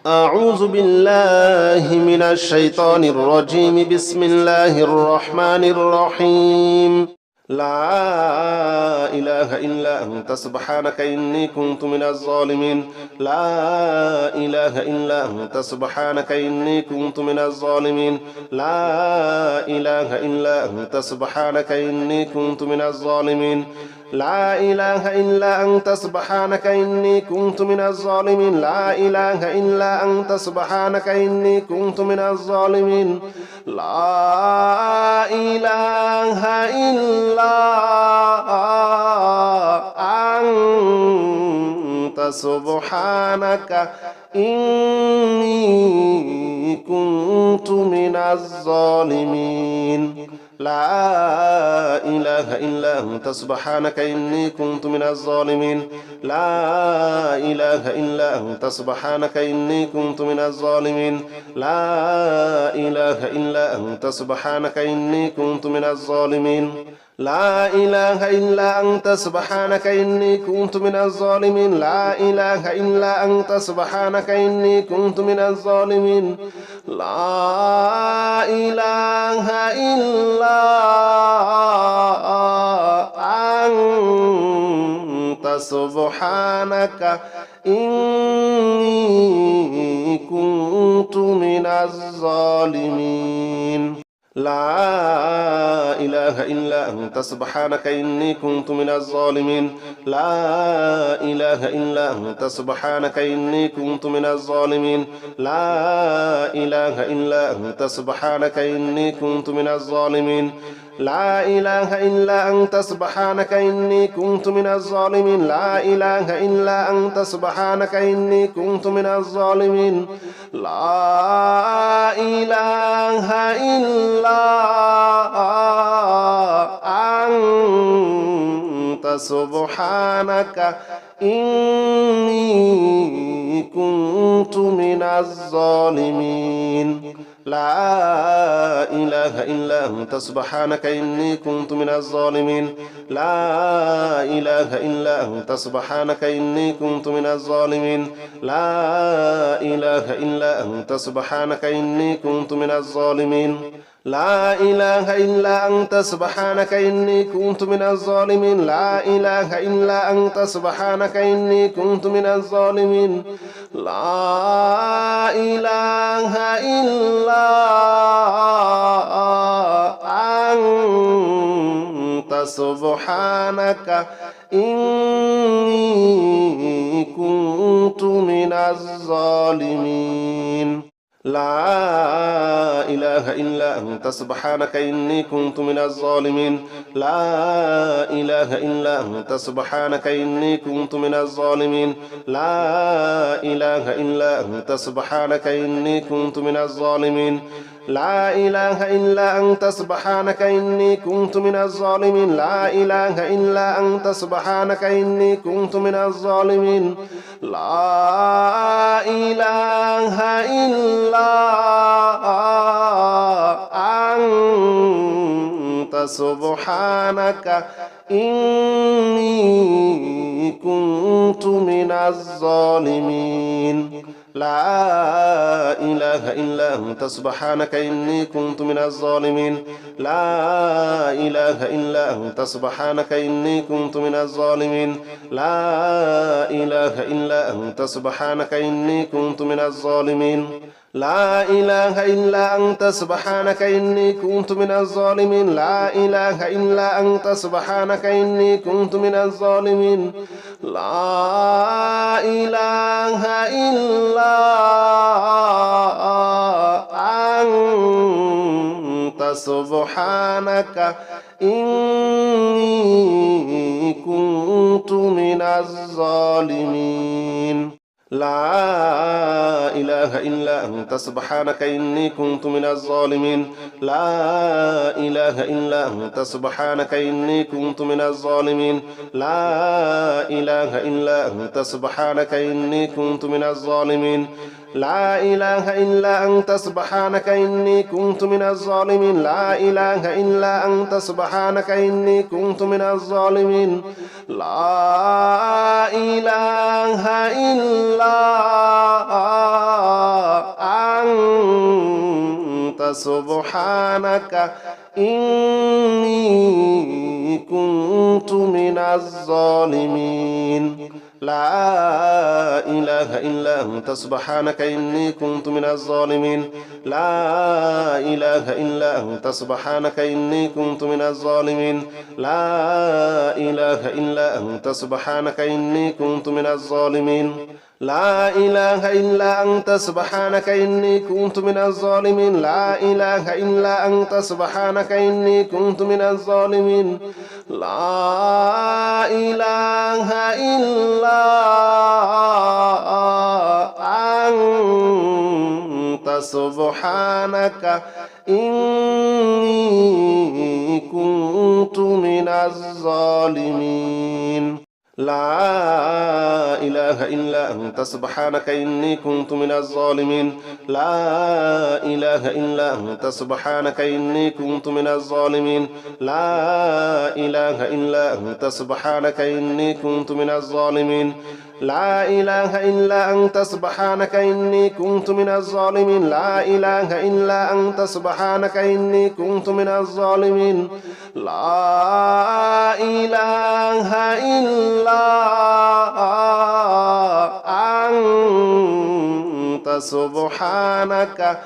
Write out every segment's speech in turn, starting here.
أعوذ بالله من الشيطان الرجيم بسم الله الرحمن الرحيم لا إله إلا أنت سبحانك إني كنت من الظالمين لا إله إلا أنت سبحانك إني كنت من الظالمين لا إله إلا أنت سبحانك إني كنت من الظالمين لا إله إلا أنت سبحانك إني كنت من الظالمين لا إله إلا أنت سبحانك إني كنت من الظالمين لا إله إلا أنت سبحانك إني كنت من الظالمين لا إله إلا أنت سبحانك إني كنت من الظالمين لا إله إلا أنت سبحانك إني كنت من الظالمين لا إله إلا أنت سبحانك إني كنت من الظالمين لا إله إلا أنت سبحانك إني كنت من الظالمين لا إله إلا أنت سبحانك إني كنت من الظالمين لا إله إلا أنت سبحانك إني كنت من الظالمين لا إله إلا أنت سبحانك إني كنت من الظالمين لا إله إلا أنت سبحانك إني كنت من الظالمين لا إله إلا أنت سبحانك إني كنت من الظالمين لا إله إلا أنت سبحانك إني كنت من الظالمين لا إله إلا أنت سبحانك إني كنت من الظالمين لا إله إلا أنت سبحانك إني كنت من الظالمين لا إله إلا أنت سبحانك إني كنت من الظالمين لا إله إلا أنت سبحانك إني كنت من الظالمين لا إله إلا أنت سبحانك إني كنت من الظالمين لا إله إلا أنت سبحانك إني كنت من الظالمين لا إله إلا أنت سبحانك إني كنت من الظالمين لا إله إلا أنت سبحانك إني كنت من الظالمين لا إله إلا أنت سبحانك إني كنت من الظالمين لا إله إلا أنت سبحانك إني كنت من الظالمين لا إله إلا أنت سبحانك إني كنت من الظالمين لا إله إلا أنت سبحانك إني كنت من الظالمين لا إله إلا أنت سبحانك إني كنت من الظالمين لا إله إلا أنت سبحانك إني كنت من الظالمين لا إله إلا أنت سبحانك إني كنت من الظالمين لا إله إلا أنت سبحانك إني كنت من الظالمين لا إله إلا أنت سبحانك إني كنت من الظالمين لا إله إلا أنت سبحانك إني كنت من الظالمين لا إله إلا أنت سبحانك إني كنت من الظالمين لا إله إلا أنت سبحانك إني كنت من الظالمين لا إله إلا أنت سبحانك إني كنت من الظالمين لا إله إلا أنت سبحانك إني كنت من الظالمين لا إله إلا أنت سبحانك إني كنت من الظالمين لا إله إلا أنت سبحانك إني كنت من الظالمين لا إله إلا أنت سبحانك إني كنت من الظالمين لا إله إلا سبحانك إني كنت من الظالمين لا إله إلا أنت سبحانك إني كنت من الظالمين لا إله إلا أنت سبحانك إني كنت من الظالمين لا إله إلا أنت سبحانك إني كنت من الظالمين لا إله إلا أنت سبحانك إني كنت من الظالمين لا إله إلا أنت سبحانك إني كنت من الظالمين لا إله إلا أنت سبحانك إني كنت من الظالمين لا إله إلا أنت سبحانك إني كنت من الظالمين لا إله إلا أنت سبحانك إني كنت من الظالمين لا إله إلا أنت سبحانك إني كنت من الظالمين لا إله إلا أنت سبحانك إني كنت من الظالمين لا إله إلا أنت سبحانك إني كنت من الظالمين لا إله إلا أنت سبحانك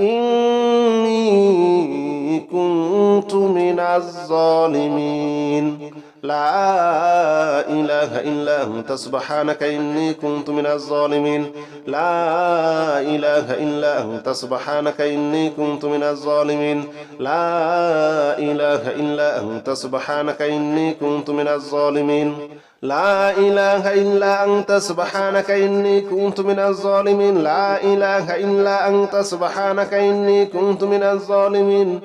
إني كنت من الظالمين لا إله إلا أنت سبحانك إني كنت من الظالمين لا إله إلا أنت سبحانك إني كنت من الظالمين لا إله إلا أنت سبحانك إني كنت من الظالمين لا إله إلا أنت سبحانك إني كنت من الظالمين لا إله إلا أنت سبحانك إني كنت من الظالمين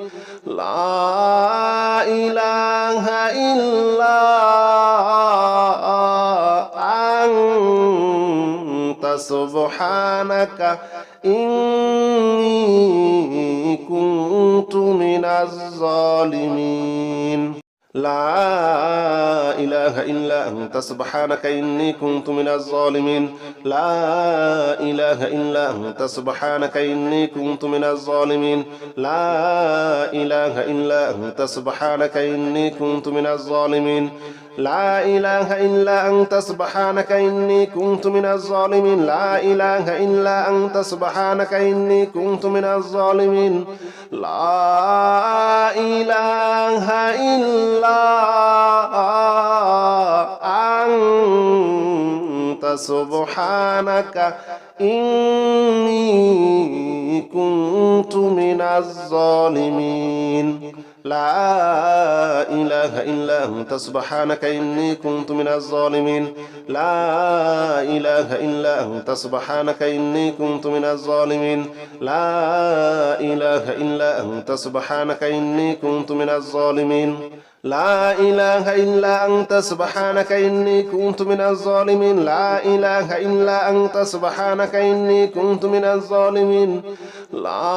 لا إله إلا أنت سبحانك إني كنت من الظالمين لا إله إلا أنت سبحانك إني كنت من الظالمين لا إله إلا أنت سبحانك إني كنت من الظالمين لا إله إلا أنت سبحانك إني كنت من الظالمين لا إله إلا أنت سبحانك إني كنت من الظالمين لا إله إلا أنت سبحانك إني كنت من الظالمين لا إله إلا أنت سبحانك إني كنت من الظالمين لا إله إلا أنت سبحانك إني كنت من الظالمين لا إله إلا أنت سبحانك إني كنت من الظالمين لا إله إلا أنت سبحانك إني كنت من الظالمين لا إله إلا أنت سبحانك إني كنت من الظالمين لا إله إلا أنت سبحانك إني كنت من الظالمين لا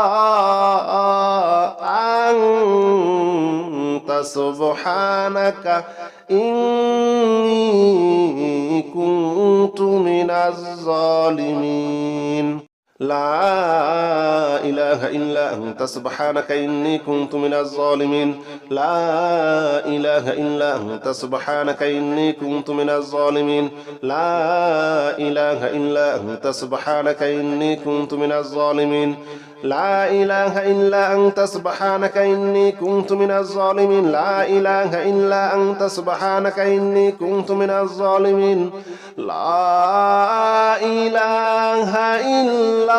إله إلا أنت سبحانك إني كنت من الظالمين لا إله إلا أنت سبحانك إني كنت من الظالمين لا إله إلا أنت سبحانك إني كنت من الظالمين لا إله إلا أنت سبحانك إني كنت من الظالمين لا إله إلا أنت سبحانك إني كنت من الظالمين لا إله إلا أنت سبحانك إني كنت من الظالمين لا إله إلا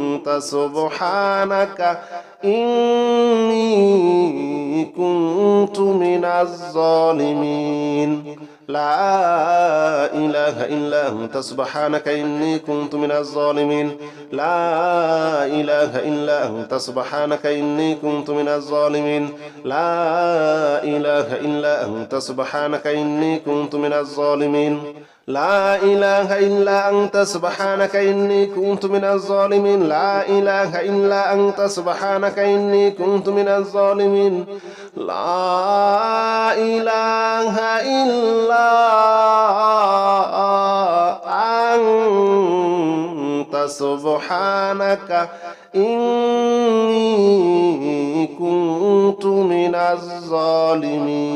أنت سبحانك إني كنت من الظالمين لا إله إلا أنت سبحانك إني كنت من الظالمين لا إله إلا أنت سبحانك إني كنت من الظالمين لا إله إلا أنت سبحانك إني كنت من الظالمين لا إله إلا أنت سبحانك إني كنت من الظالمين لا إله إلا أنت سبحانك إني كنت من الظالمين لا إله إلا سبحانك إني كنت من الظالمين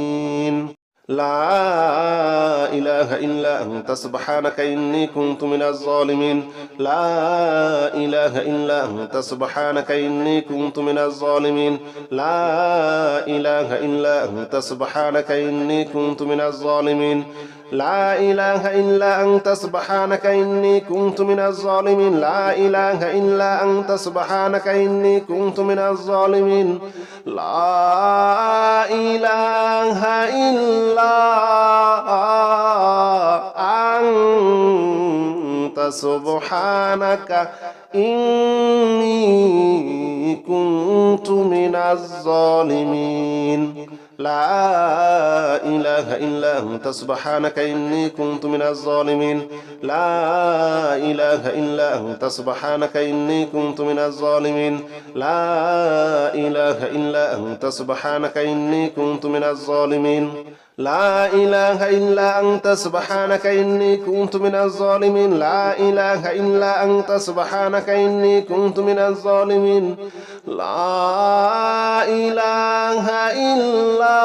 لا إله إلا أنت سبحانك إني كنت من الظالمين لا إله إلا أنت سبحانك إني كنت من الظالمين لا إله إلا أنت سبحانك إني كنت من الظالمين لا إله إلا أنت سبحانك إني كنت من الظالمين لا إله إلا أنت سبحانك إني كنت من الظالمين لا إله إلا أنت سبحانك إني كنت من الظالمين لا إله إلا أنت سبحانك إني كنت من الظالمين لا إله إلا أنت سبحانك إني كنت من الظالمين لا إله إلا أنت سبحانك إني كنت من الظالمين لا إله إلا أنت سبحانك إني كنت من الظالمين لا إله إلا أنت سبحانك إني كنت من الظالمين لا إله إلا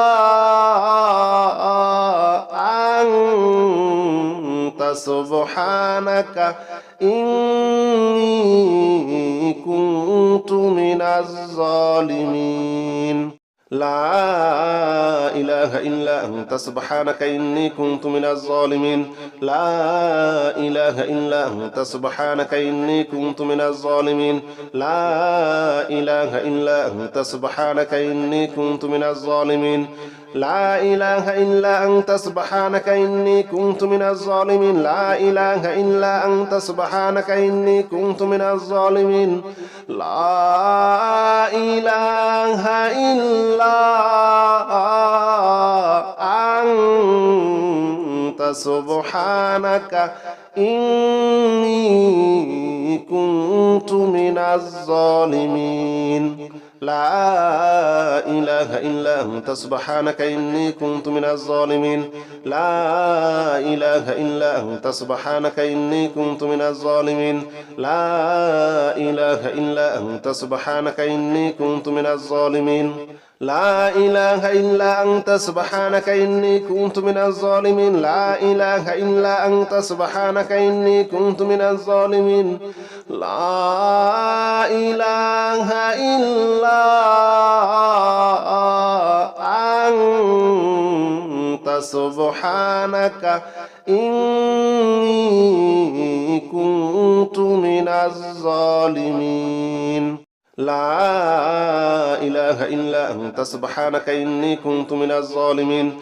أنت سبحانك إني كنت من الظالمين لا إله إلا أنت سبحانك إني كنت من الظالمين لا إله إلا أنت سبحانك إني كنت من الظالمين لا إله إلا أنت سبحانك إني كنت من الظالمين لا إله إلا أنت سبحانك إني كنت من الظالمين لا إله إلا أنت سبحانك إني كنت من الظالمين لا إله إلا أنت سبحانك إني كنت من الظالمين لا إله إلا أنت سبحانك إني كنت من الظالمين لا إله إلا أنت سبحانك إني كنت من الظالمين لا إله إلا أنت سبحانك إني كنت من الظالمين لا إله إلا أنت سبحانك إني كنت من الظالمين لا إله إلا أنت سبحانك إني كنت من الظالمين لا إله إلا أنت سبحانك إني كنت من الظالمين لا إله إلا أنت سبحانك إني كنت من الظالمين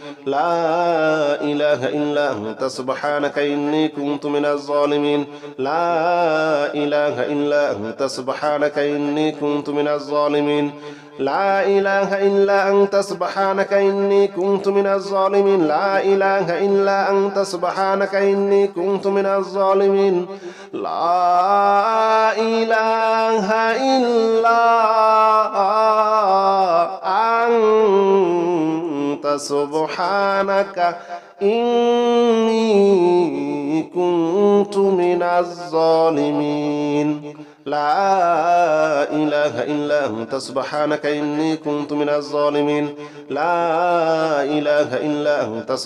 لا إله إلا أنت سبحانك إني كنت من الظالمين لا إله إلا أنت سبحانك إني كنت من الظالمين لا إله إلا أنت سبحانك إني كنت من الظالمين لا إله إلا أنت سبحانك إني كنت من الظالمين لا إله إلا أنت سبحانك إني كنت من الظالمين لا إله إلا أنت سبحانك إني كنت من الظالمين لا إله إلا أنت سبحانك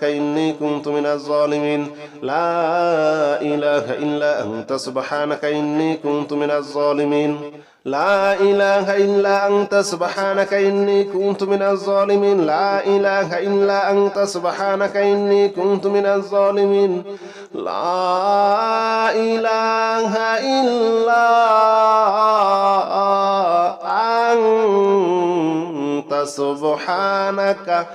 إني كنت من الظالمين لا إله إلا أنت سبحانك إني كنت من الظالمين لا إله إلا أنت سبحانك إني كنت من الظالمين لا إله إلا أنت سبحانك إني كنت من الظالمين لا إله إلا أنت سبحانك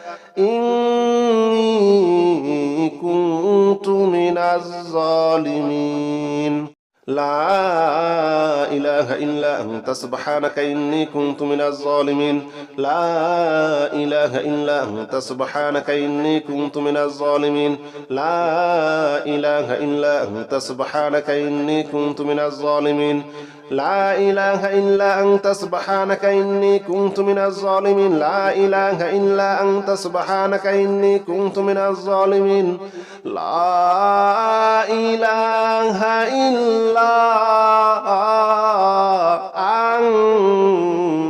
إني كنت من الظالمين لا إله إلا أنت سبحانك إني كنت من الظالمين لا إله إلا أنت سبحانك إني كنت من الظالمين لا إله إلا أنت سبحانك إني كنت من الظالمين لا إله إلا أنت سبحانك إني كنت من الظالمين لا إله إلا أنت سبحانك إني كنت من الظالمين لا إله إلا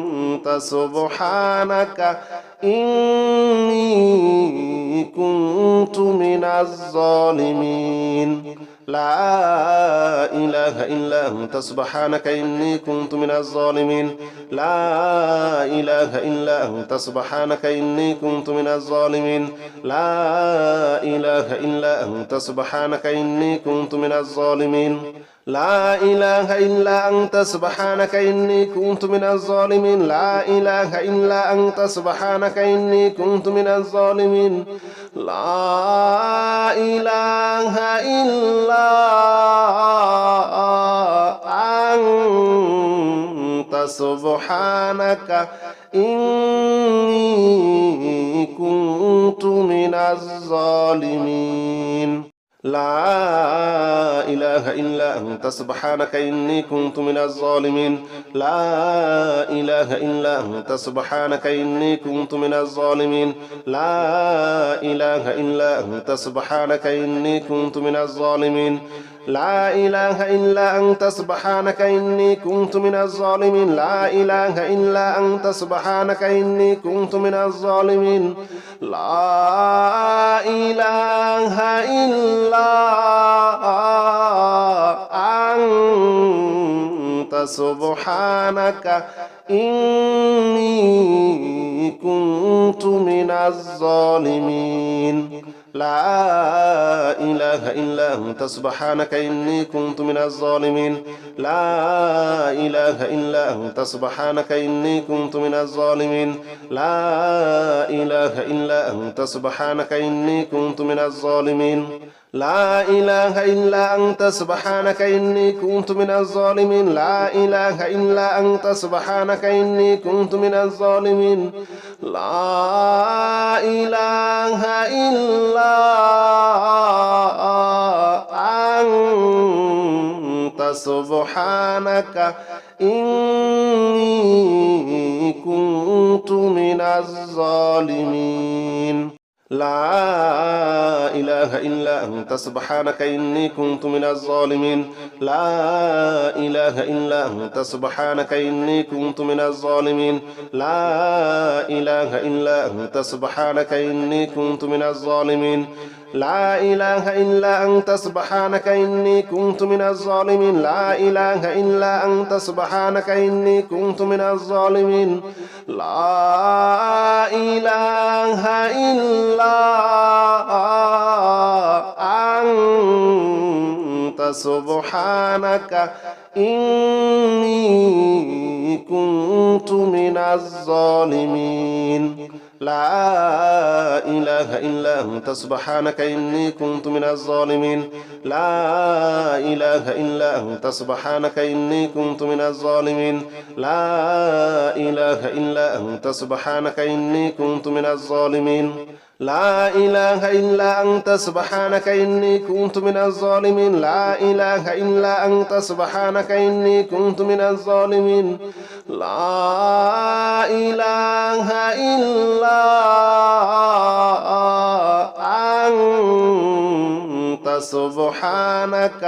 أنت سبحانك إني كنت من الظالمين لا إله إلا أنت سبحانك إني كنت من الظالمين لا إله إلا أنت سبحانك إني كنت من الظالمين لا إله إلا أنت سبحانك إني كنت من الظالمين لا إله إلا أنت سبحانك إني كنت من الظالمين لا إله إلا أنت سبحانك إني كنت من الظالمين لا إله إلا أنت سبحانك إني كنت من الظالمين لا إله إلا أنت سبحانك إني كنت من الظالمين لا إله إلا أنت سبحانك إني كنت من الظالمين لا إله إلا أنت سبحانك إني كنت من الظالمين لا إله إلا أنت سبحانك إني كنت من الظالمين لا إله إلا أنت سبحانك إني كنت من الظالمين لا إله إلا أنت سبحانك إني كنت من الظالمين لا إله إلا أنت سبحانك إني كنت من الظالمين لا إله إلا أنت سبحانك إني كنت من الظالمين لا إله إلا أنت سبحانك إني كنت من الظالمين لا إله إلا أنت سبحانك إني كنت من الظالمين لا إله إلا أنت سبحانك إني كنت من الظالمين لا إله إلا أنت سبحانك إني كنت من الظالمين لا إله إلا أنت سبحانك إني كنت من الظالمين لا إله إلا أنت سبحانك إني كنت من الظالمين لا إله إلا أنت سبحانك إني كنت من الظالمين لا إله إلا أنت سبحانك إني كنت من الظالمين لا إله إلا أنت سبحانك إني كنت من الظالمين لا إله إلا أنت سبحانك إني كنت من الظالمين لا إله إلا أنت سبحانك إني كنت من الظالمين لا إله إلا أنت سبحانك إني كنت من الظالمين لا إله إلا أنت سبحانك إني كنت من الظالمين لا إله إلا أنت سبحانك إني كنت من الظالمين لا إله إلا أنت سبحانك إني كنت من الظالمين لا إله إلا أنت سبحانك إني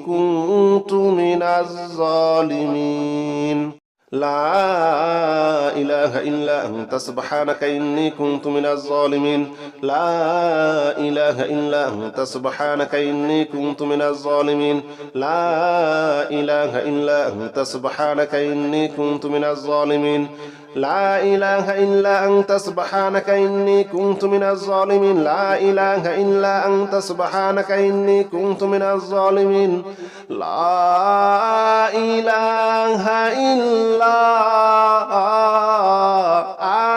كنت من الظالمين لا إله إلا أنت سبحانك إني كنت من الظالمين لا إله إلا أنت سبحانك إني كنت من الظالمين لا إله إلا أنت سبحانك إني كنت من الظالمين لا إله إلا أنت سبحانك إني كنت من الظالمين لا إله إلا أنت سبحانك إني كنت من الظالمين لا إله إلا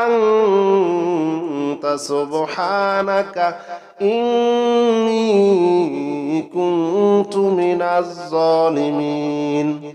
أنت سبحانك إني كنت من الظالمين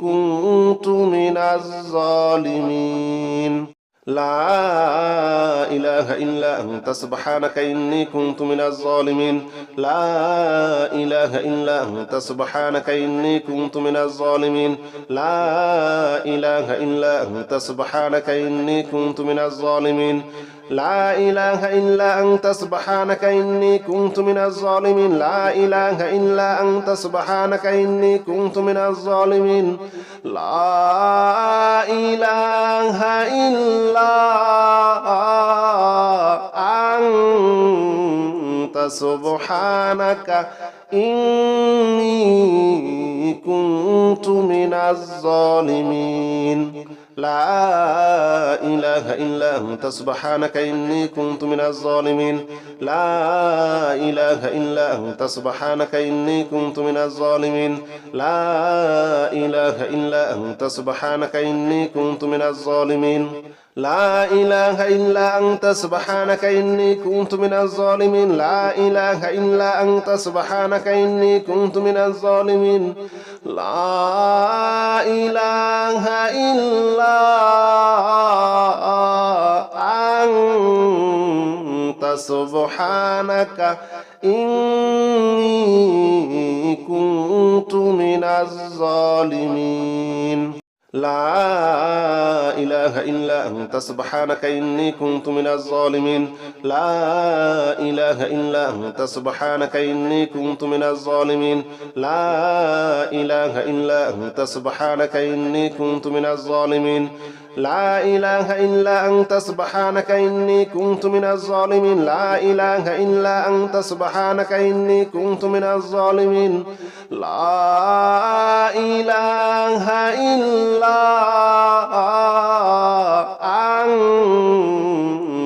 كنت من الظالمين لا إله إلا أنت سبحانك إني كنت من الظالمين لا إله إلا أنت سبحانك إني كنت من الظالمين لا إله إلا أنت سبحانك إني كنت من الظالمين لا إله إلا أنت سبحانك إني كنت من الظالمين لا إله إلا أنت سبحانك إني كنت من الظالمين لا إله إلا أنت سبحانك إني كنت من الظالمين لا إله إلا أنت سبحانك إني كنت من الظالمين لا إله إلا أنت سبحانك إني كنت من الظالمين لا إله إلا أنت سبحانك إني كنت من الظالمين لا إله إلا أنت سبحانك إني كنت من الظالمين لا إله إلا أنت سبحانك إني كنت من الظالمين لا إله إلا أنت سبحانك إني كنت من الظالمين لا إله إلا أنت سبحانك إني كنت من الظالمين لا إله إلا أنت سبحانك إني كنت من الظالمين لا إله إلا أنت سبحانك إني كنت من الظالمين لا إله إلا أنت سبحانك إني كنت من الظالمين لا إله إلا أنت سبحانك إني كنت من الظالمين لا إله إلا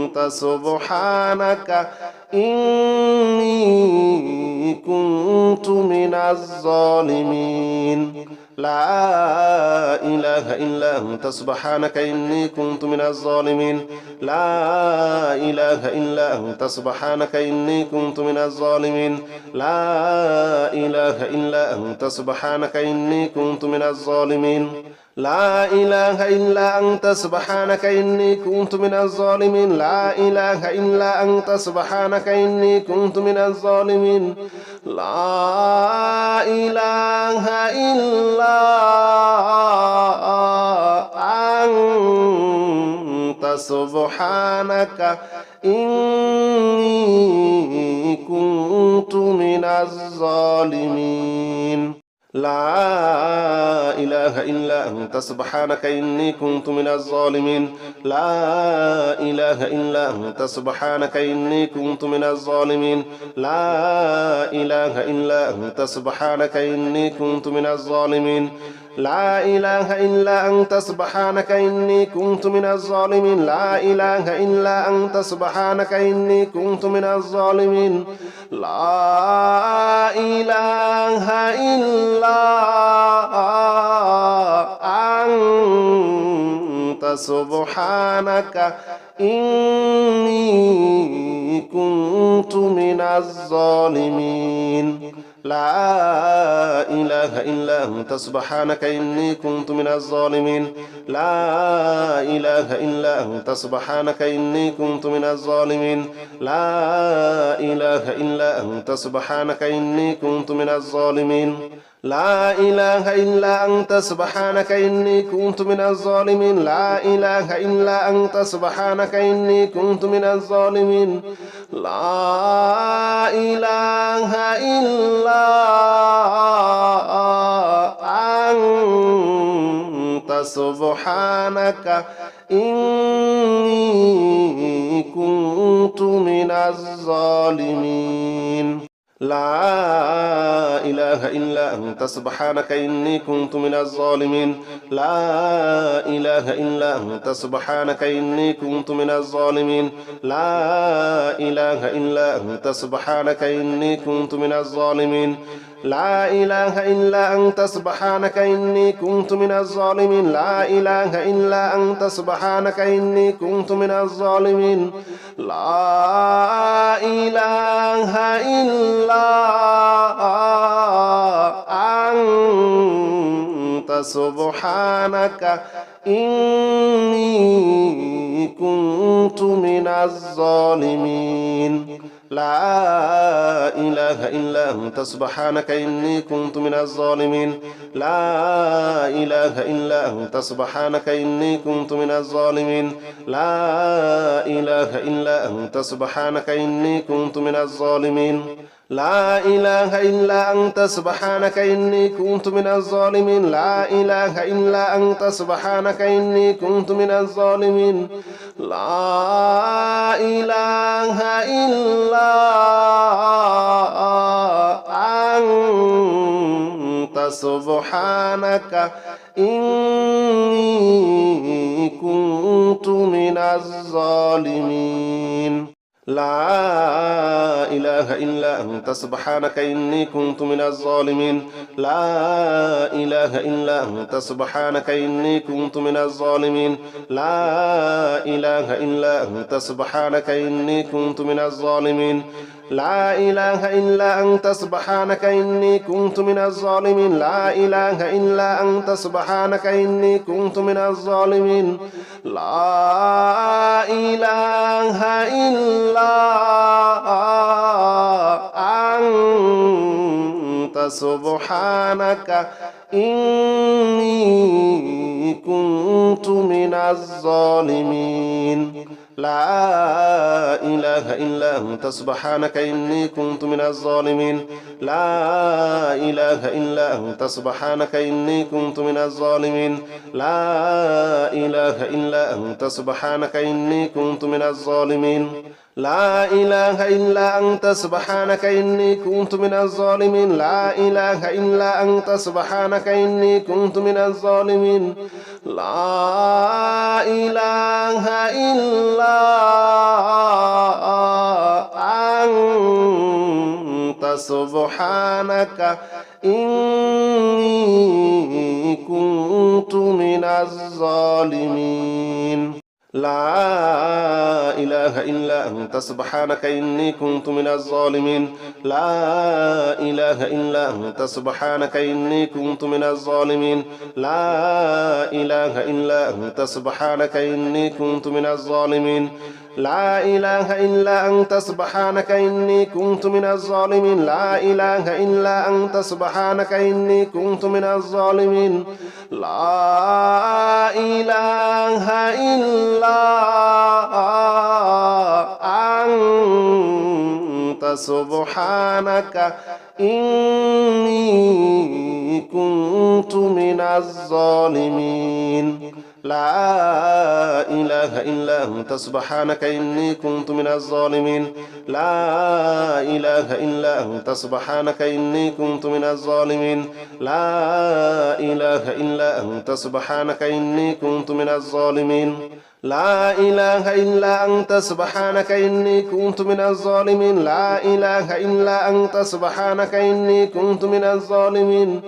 أنت سبحانك إني كنت من الظالمين لا إله إلا أنت سبحانك إني كنت من الظالمين لا إله إلا أنت سبحانك إني كنت من الظالمين لا إله إلا أنت سبحانك إني كنت من الظالمين لا إله إلا أنت سبحانك إني كنت من الظالمين لا إله إلا أنت سبحانك إني كنت من الظالمين لا إله إلا أنت سبحانك إني كنت من الظالمين لا إله إلا أنت سبحانك إني كنت من الظالمين لا إله إلا أنت سبحانك إني كنت من الظالمين لا إله إلا أنت سبحانك إني كنت من الظالمين لا إله إلا أنت سبحانك إني كنت من الظالمين لا إله إلا أنت سبحانك إني كنت من الظالمين لا إله إلا أنت سبحانك إني كنت من الظالمين لا إله إلا أنت سبحانك إني كنت من الظالمين لا إله إلا أنت سبحانك إني كنت من الظالمين لا إله إلا أنت سبحانك إني كنت من الظالمين لا إله إلا أنت سبحانك إني كنت من الظالمين لا إله إلا أنت سبحانك إني كنت من الظالمين لا إله إلا أنت سبحانك إني كنت من الظالمين لا إله إلا أنت سبحانك إني كنت من الظالمين لا إله إلا أنت سبحانك إني كنت من الظالمين لا إله إلا أنت سبحانك إني كنت من الظالمين لا إله إلا أنت سبحانك إني كنت من الظالمين لا إله إلا أنت سبحانك إني كنت من الظالمين لا إله إلا أنت سبحانك إني كنت من الظالمين لا إله إلا أنت سبحانك إني كنت من الظالمين لا إله إلا أنت سبحانك إني كنت من الظالمين لا إله إلا أنت سبحانك إني كنت من الظالمين لا إله إلا أنت سبحانك إني كنت من الظالمين لا إله إلا أنت سبحانك إني كنت من الظالمين لا إله إلا أنت سبحانك إني كنت من الظالمين لا إله إلا أنت سبحانك إني كنت من الظالمين لا إله إلا أنت سبحانك إني كنت من الظالمين لا إله إلا أنت سبحانك إني كنت من الظالمين لا إله إلا أنت سبحانك إني كنت من الظالمين لا إله إلا أنت سبحانك إني كنت من الظالمين لا إله إلا أنت سبحانك إني كنت من الظالمين لا إله إلا أنت سبحانك إني كنت من الظالمين لا إله إلا أنت سبحانك إني كنت من الظالمين لا إله إلا أنت سبحانك إني كنت من الظالمين لا إله إلا أنت سبحانك إني كنت من الظالمين لا إله إلا أنت سبحانك إني كنت من الظالمين لا إله إلا أنت سبحانك إني كنت من الظالمين لا إله إلا أنت سبحانك إني كنت من الظالمين لا إله إلا أنت سبحانك إني كنت من الظالمين لا إله إلا أنت سبحانك إني كنت من الظالمين لا إله إلا أنت سبحانك إني كنت من الظالمين لا إله إلا أنت سبحانك إني كنت من الظالمين لا إله إلا أنت سبحانك إني كنت من الظالمين لا إله إلا أنت سبحانك إني كنت من الظالمين لا إله إلا أنت سبحانك إني كنت من الظالمين لا إله إلا أنت سبحانك إني كنت من الظالمين لا إله إلا أنت سبحانك إني كنت من الظالمين لا إله إلا أنت سبحانك إني كنت من الظالمين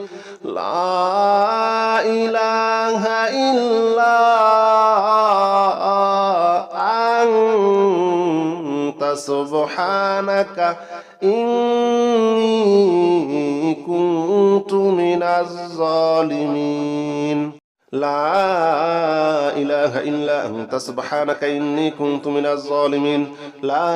لا إله إلا أنت سبحانك إني كنت من الظالمين لا إله إلا أنت سبحانك إني كنت من الظالمين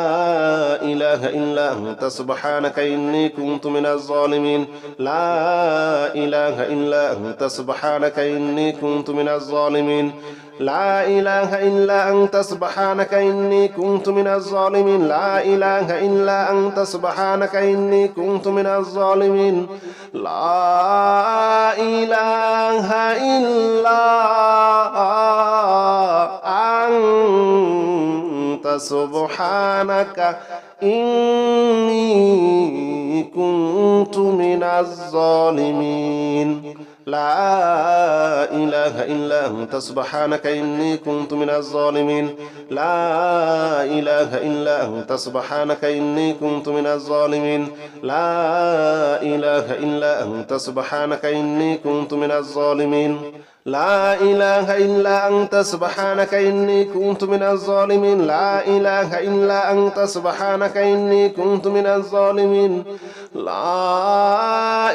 لا إله إلا أنت سبحانك إني كنت من الظالمين لا إله إلا أنت سبحانك إني كنت من الظالمين لا إله إلا أنت سبحانك إني كنت من الظالمين لا إله إلا أنت سبحانك إني كنت من الظالمين لا إله إلا أنت سبحانك إني كنت من الظالمين لا إله إلا أنت سبحانك إني كنت من الظالمين لا إله إلا أنت سبحانك إني كنت من الظالمين لا إله إلا أنت سبحانك إني كنت من الظالمين لا إله إلا أنت سبحانك إني كنت من الظالمين لا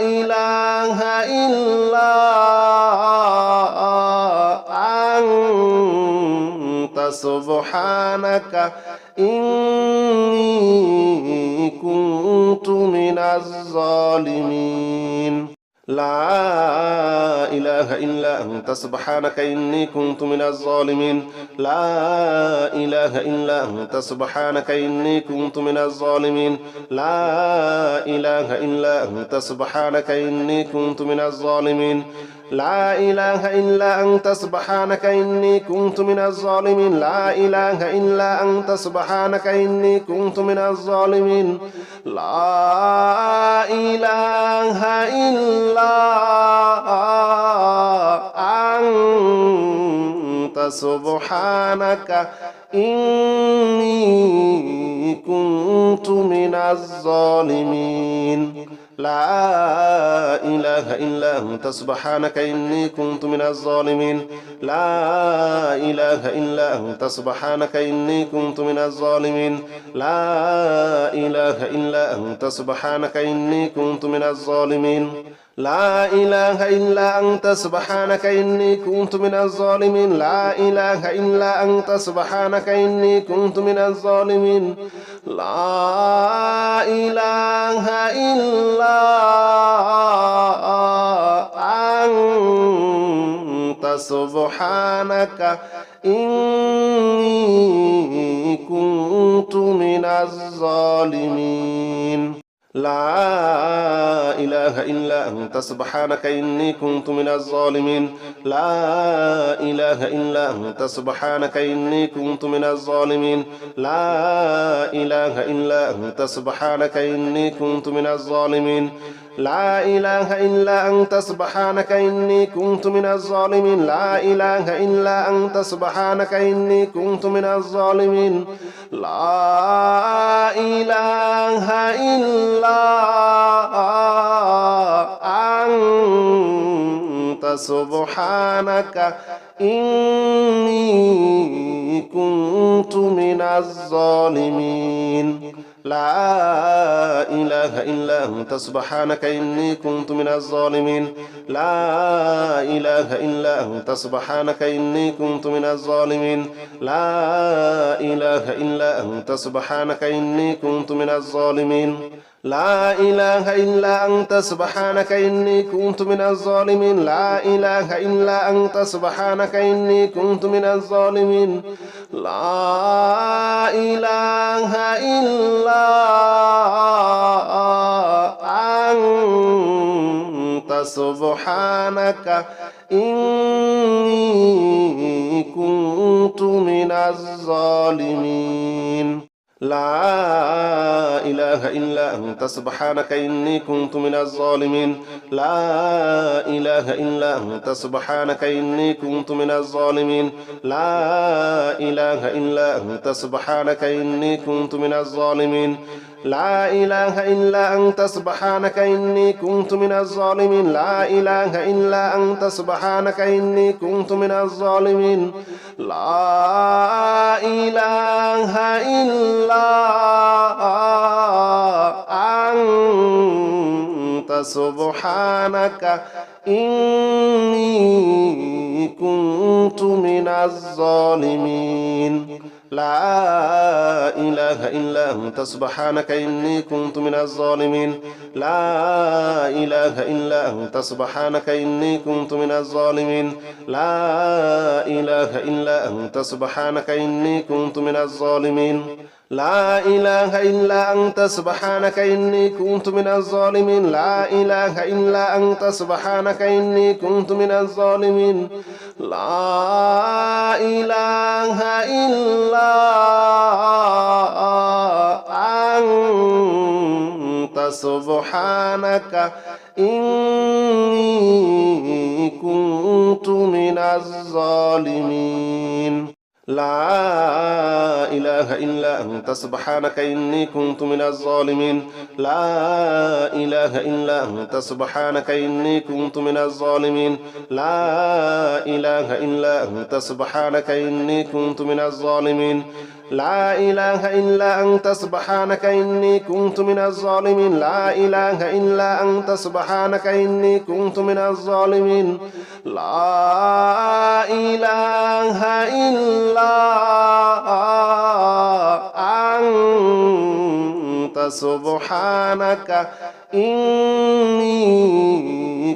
إله إلا أنت سبحانك إني كنت من الظالمين لا إله إلا أنت سبحانك إني كنت من الظالمين لا إله إلا أنت سبحانك إني كنت من الظالمين لا إله إلا أنت سبحانك إني كنت من الظالمين لا إله إلا أنت سبحانك إني كنت من الظالمين لا إله إلا أنت سبحانك إني كنت من الظالمين لا إله إلا أنت سبحانك إني كنت من الظالمين لا إله إلا أنت سبحانك إني كنت من الظالمين لا إله إلا أنت سبحانك إني كنت من الظالمين لا إله إلا أنت سبحانك إني كنت من الظالمين لا إله إلا أنت سبحانك إني كنت من الظالمين لا إله إلا أنت سبحانك إني كنت من الظالمين لا إله إلا أنت سبحانك إني كنت من الظالمين لا إله إلا أنت سبحانك إني كنت من الظالمين لا إله إلا أنت سبحانك إني كنت من الظالمين لا إله إلا أنت سبحانك إني كنت من الظالمين لا إله إلا أنت سبحانك إني كنت من الظالمين لا إله إلا أنت سبحانك إني كنت من الظالمين لا إله إلا أنت سبحانك إني كنت من الظالمين لا إله إلا أنت سبحانك إني كنت من الظالمين لا إله إلا أنت سبحانك إني كنت من الظالمين لا إله إلا أنت سبحانك إني كنت من الظالمين لا إله إلا أنت سبحانك إني كنت من الظالمين لا إله إلا أنت سبحانك إني كنت من الظالمين لا إله إلا أنت سبحانك إني كنت من الظالمين لا إله إلا أنت سبحانك إني كنت من الظالمين لا إله إلا أنت سبحانك إني كنت من الظالمين لا إله إلا أنت سبحانك إني كنت من الظالمين لا إله إلا أنت سبحانك إني كنت من الظالمين لا إله إلا أنت سبحانك إني كنت من الظالمين لا إله إلا أنت سبحانك إني كنت من الظالمين لا إله إلا أنت سبحانك إني كنت من الظالمين لا إله إلا أنت سبحانك إني كنت من الظالمين لا إله إلا أنت سبحانك إني كنت من الظالمين لا إله إلا أنت سبحانك إني كنت من الظالمين لا إله إلا أنت سبحانك إني كنت من الظالمين لا إله إلا أنت سبحانك إني كنت من الظالمين لا إله إلا أنت سبحانك إني كنت من الظالمين لا إله إلا أنت سبحانك إني كنت من الظالمين لا إله إلا أنت سبحانك إني كنت من الظالمين لا إله إلا أنت سبحانك إني كنت من الظالمين لا إله إلا أنت سبحانك إني كنت من الظالمين لا إله إلا أنت سبحانك إني كنت من الظالمين لا إله إلا أنت سبحانك إني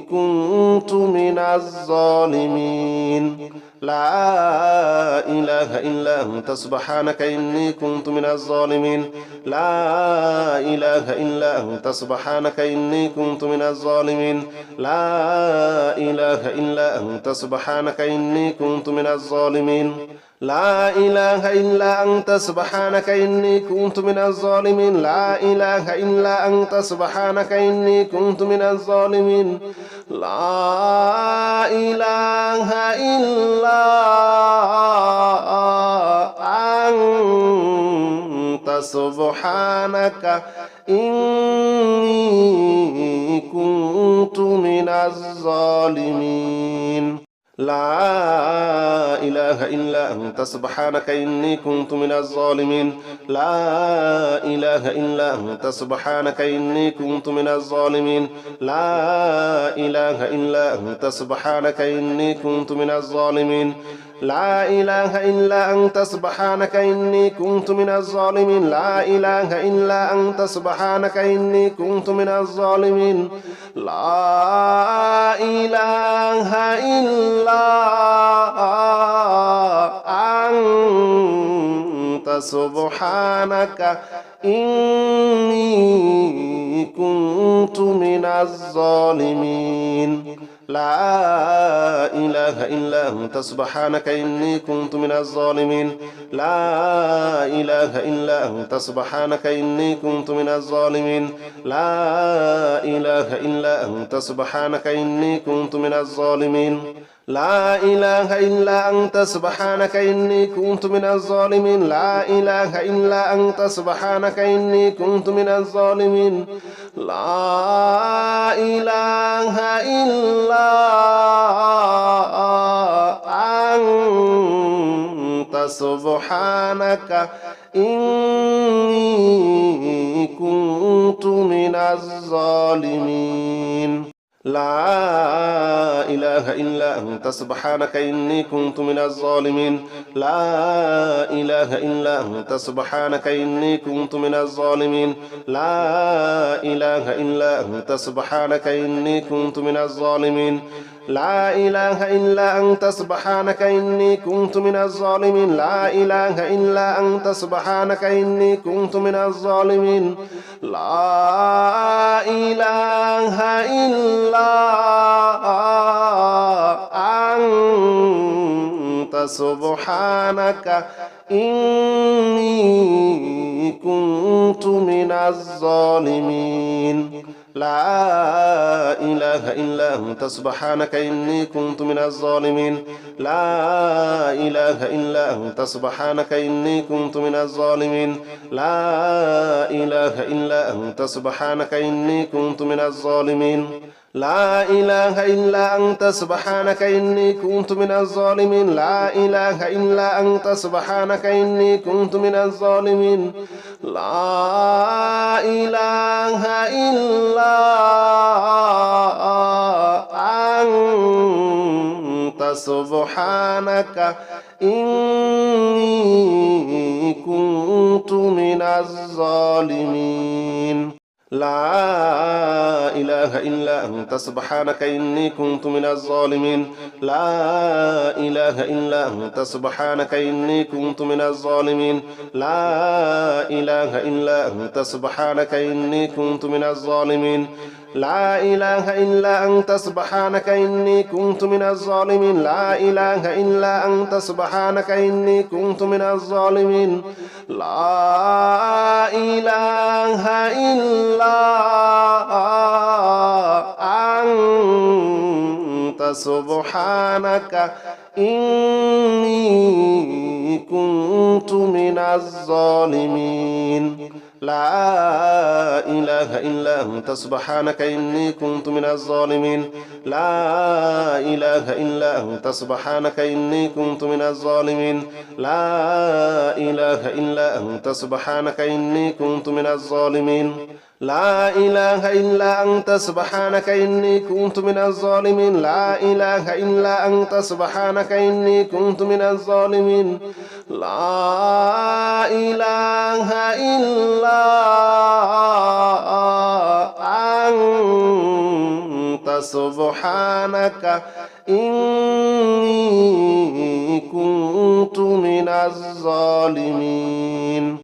كنت من الظالمين لا إله إلا أنت سبحانك إني كنت من الظالمين لا إله إلا أنت سبحانك إني كنت من الظالمين لا إله إلا أنت سبحانك إني كنت من الظالمين لا إله إلا أنت سبحانك إني كنت من الظالمين لا إله إلا أنت سبحانك إني كنت من الظالمين لا إله إلا أنت سبحانك إني كنت من الظالمين لا إله إلا أنت سبحانك إني كنت من الظالمين لا إله إلا أنت سبحانك إني كنت من الظالمين لا إله إلا أنت سبحانك إني كنت من الظالمين لا إله إلا أنت سبحانك إني كنت من الظالمين لا إله إلا أنت سبحانك إني كنت من الظالمين لا إله إلا أنت سبحانك إني كنت من الظالمين لا إله إلا أنت سبحانك إني كنت من الظالمين لا إله إلا أنت سبحانك إني كنت من الظالمين لا إله إلا أنت سبحانك إني كنت من الظالمين لا إله إلا أنت سبحانك إني كنت من الظالمين لا إله إلا أنت سبحانك إني كنت من الظالمين لا إله إلا أنت سبحانك إني كنت من الظالمين لا إله إلا أنت سبحانك إني كنت من الظالمين لا إله إلا أنت سبحانك إني كنت من الظالمين لا إله إلا أنت سبحانك إني كنت من الظالمين لا إله إلا أنت سبحانك إني كنت من الظالمين لا إله إلا أنت سبحانك إني كنت من الظالمين لا إله إلا أنت سبحانك إني كنت من الظالمين لا إله إلا أنت سبحانك إني كنت من الظالمين لا إله إلا أنت سبحانك إني كنت من الظالمين لا إله إلا أنت سبحانك إني كنت من الظالمين لا إله إلا أنت سبحانك إني كنت من الظالمين لا إله إلا أنت سبحانك إني كنت من الظالمين لا إله إلا أنت سبحانك إني كنت من الظالمين لا إله إلا أنت سبحانك إني كنت من الظالمين لا إله إلا أنت سبحانك إني كنت من الظالمين لا إله إلا أنت سبحانك إني كنت من الظالمين لا إله إلا أنت سبحانك إني كنت من الظالمين لا إله إلا أنت سبحانك إني كنت من الظالمين لا إله إلا أنت سبحانك إني كنت من الظالمين لا إله إلا أنت سبحانك إني كنت من الظالمين لا إله إلا أنت سبحانك إني كنت من الظالمين لا إله إلا أنت سبحانك إني كنت من الظالمين لا إله إلا أنت سبحانك إني كنت من الظالمين لا إله إلا أنت سبحانك إني كنت من الظالمين لا إله إلا أنت سبحانك إني كنت من الظالمين.